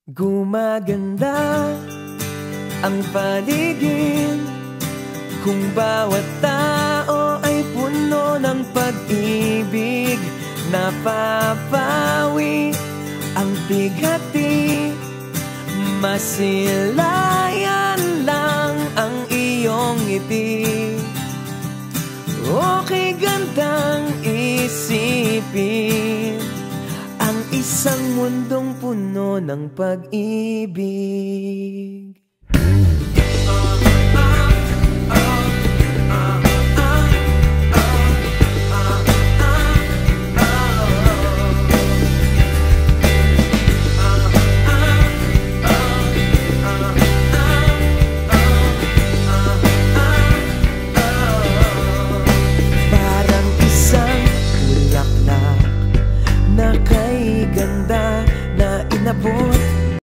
Gumaganda ang paligid kung bawat tao ay puno ng pag-ibig. Napapawi ang bigati, masilayan lang ang iyong ngiti. Okay gandang isipin ang isang mundong puno ng pag-ibig.